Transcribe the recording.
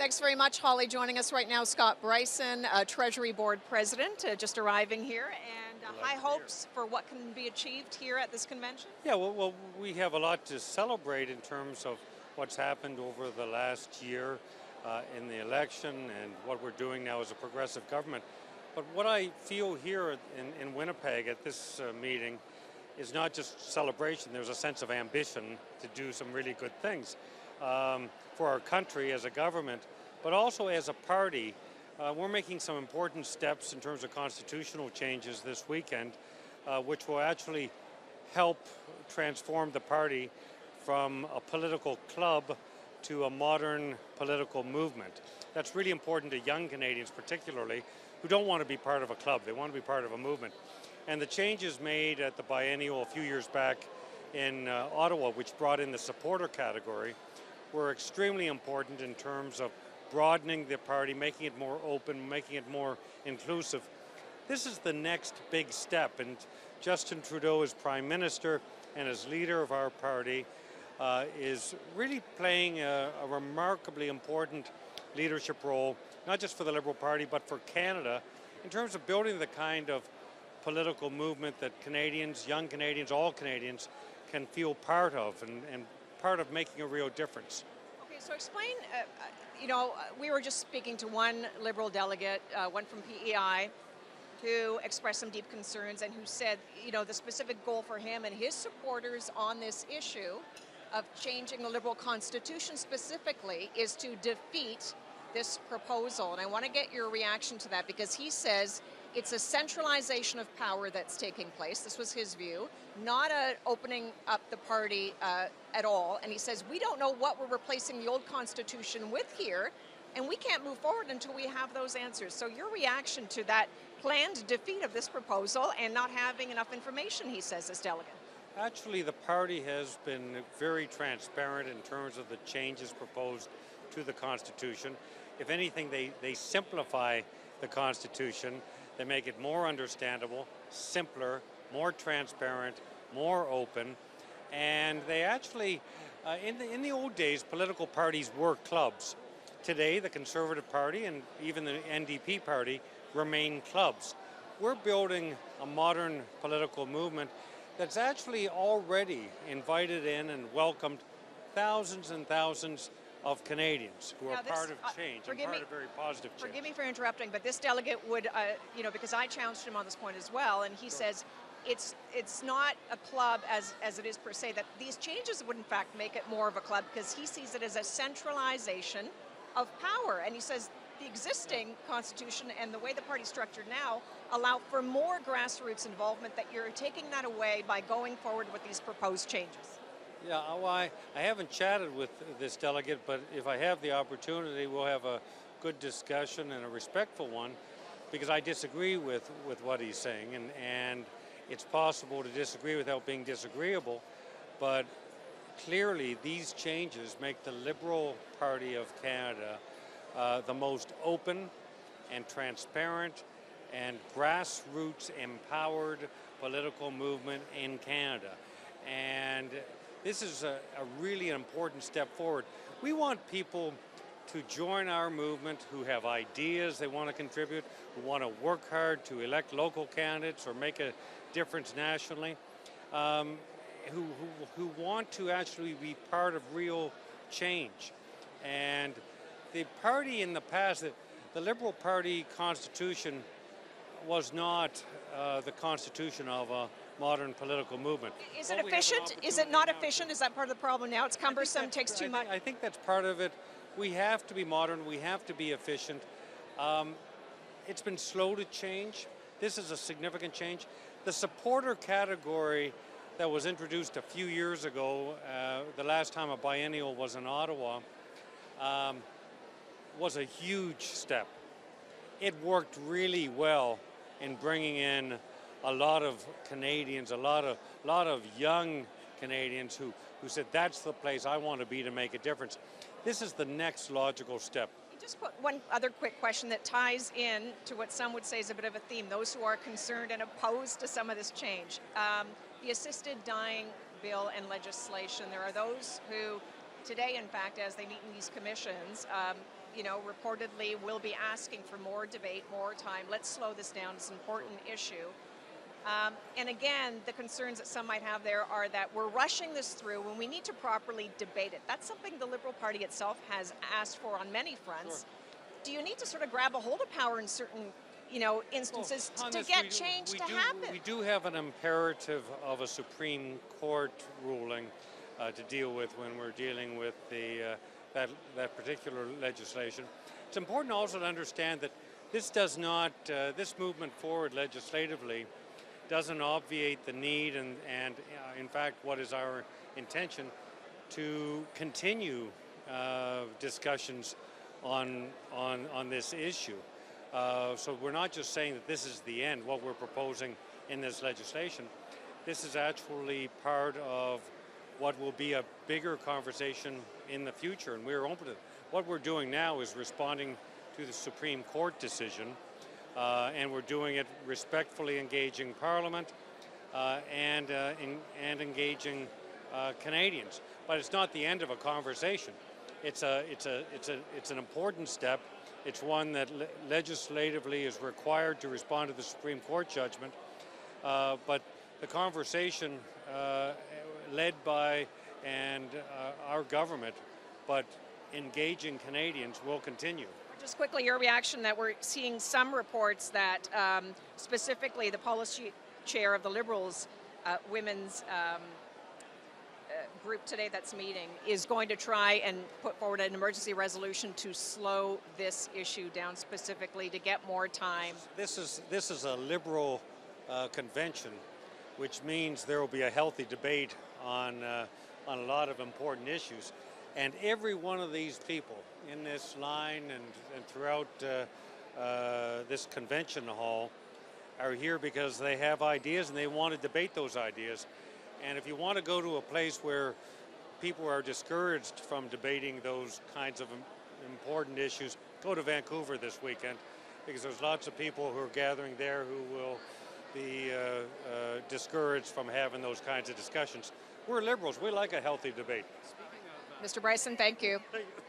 Thanks very much, Holly. Joining us right now, Scott Brison, Treasury Board President, just arriving here, and high hopes for what can be achieved here at this convention? Yeah, well, we have a lot to celebrate in terms of what's happened over the last year in the election and what we're doing now as a progressive government. But what I feel here in Winnipeg at this meeting is not just celebration. There's a sense of ambition to do some really good things for our country as a government, but also as a party. We're making some important steps in terms of constitutional changes this weekend, which will actually help transform the party from a political club to a modern political movement. That's really important to young Canadians particularly, who don't want to be part of a club. They want to be part of a movement. And the changes made at the biennial a few years back in Ottawa, which brought in the supporter category, were extremely important in terms of broadening the party, making it more open, making it more inclusive. This is the next big step, and Justin Trudeau as Prime Minister and as leader of our party is really playing a remarkably important leadership role, not just for the Liberal Party, but for Canada, in terms of building the kind of political movement that Canadians, young Canadians, all Canadians, can feel part of and part of making a real difference. Okay, so explain, we were just speaking to one Liberal delegate, one from PEI, who expressed some deep concerns and who said, the specific goal for him and his supporters on this issue of changing the Liberal Constitution specifically is to defeat this proposal. And I want to get your reaction to that, because he says it's a centralization of power that's taking place. This was his view, not opening up the party at all. And he says, we don't know what we're replacing the old Constitution with here, and we can't move forward until we have those answers. So your reaction to that planned defeat of this proposal and not having enough information, he says, as delegate. Actually, the party has been very transparent in terms of the changes proposed to the Constitution. If anything, they simplify the Constitution. They make it more understandable, simpler, more transparent, more open. And they actually, in the old days, political parties were clubs. Today, the Conservative Party and even the NDP Party remain clubs. We're building a modern political movement that's actually already invited in and welcomed thousands and thousands of Canadians who are part of change and part of very positive change. Forgive me for interrupting, but this delegate would, because I challenged him on this point as well, and he says it's not a club as it is per se, that these changes would in fact make it more of a club, because he sees it as a centralization of power. And he says the existing Constitution and the way the party's structured now allow for more grassroots involvement, that you're taking that away by going forward with these proposed changes. Yeah, well, I haven't chatted with this delegate, but if I have the opportunity, we'll have a good discussion and a respectful one, because I disagree with what he's saying, and it's possible to disagree without being disagreeable, but clearly these changes make the Liberal Party of Canada the most open and transparent and grassroots empowered political movement in Canada. And this is a really important step forward. We want people to join our movement who have ideas they want to contribute, who want to work hard to elect local candidates or make a difference nationally, who want to actually be part of real change. And the party in the past, the Liberal Party Constitution was not the constitution of a modern political movement. Is it efficient? Is it not efficient? Is that part of the problem now? It's cumbersome, takes too much? I think that's part of it. We have to be modern. We have to be efficient. It's been slow to change. This is a significant change. The supporter category that was introduced a few years ago, the last time a biennial was in Ottawa, was a huge step. It worked really well in bringing in a lot of Canadians, a lot of young Canadians who said, that's the place I want to be to make a difference. This is the next logical step. Just put one other quick question that ties in to what some would say is a bit of a theme, those who are concerned and opposed to some of this change. The assisted dying bill and legislation, there are those who today, in fact, as they meet in these commissions, reportedly will be asking for more debate, more time. Let's slow this down. It's an important issue. And again, the concerns that some might have there are that we're rushing this through when we need to properly debate it. That's something the Liberal Party itself has asked for on many fronts. Sure. Do you need to sort of grab a hold of power in certain instances to get change to happen? We do have an imperative of a Supreme Court ruling to deal with when we're dealing with that particular legislation. It's important also to understand that this does not, this movement forward legislatively doesn't obviate the need and in fact what is our intention to continue discussions on this issue. So we're not just saying that this is the end, what we're proposing in this legislation. This is actually part of what will be a bigger conversation in the future, and we're open to it. What we're doing now is responding to the Supreme Court decision, and we're doing it respectfully engaging Parliament and engaging Canadians. But it's not the end of a conversation. It's an important step. It's one that legislatively is required to respond to the Supreme Court judgment, but the conversation led by our government, but engaging Canadians, will continue. Just quickly, your reaction that we're seeing some reports that specifically the policy chair of the Liberals women's group today that's meeting is going to try and put forward an emergency resolution to slow this issue down specifically to get more time. This is a Liberal convention, which means there will be a healthy debate on a lot of important issues. And every one of these people in this line and throughout this convention hall are here because they have ideas and they want to debate those ideas. And if you want to go to a place where people are discouraged from debating those kinds of important issues, go to Vancouver this weekend, because there's lots of people who are gathering there who will be discouraged from having those kinds of discussions. We're Liberals. We like a healthy debate. Mr. Brison, thank you. Thank you.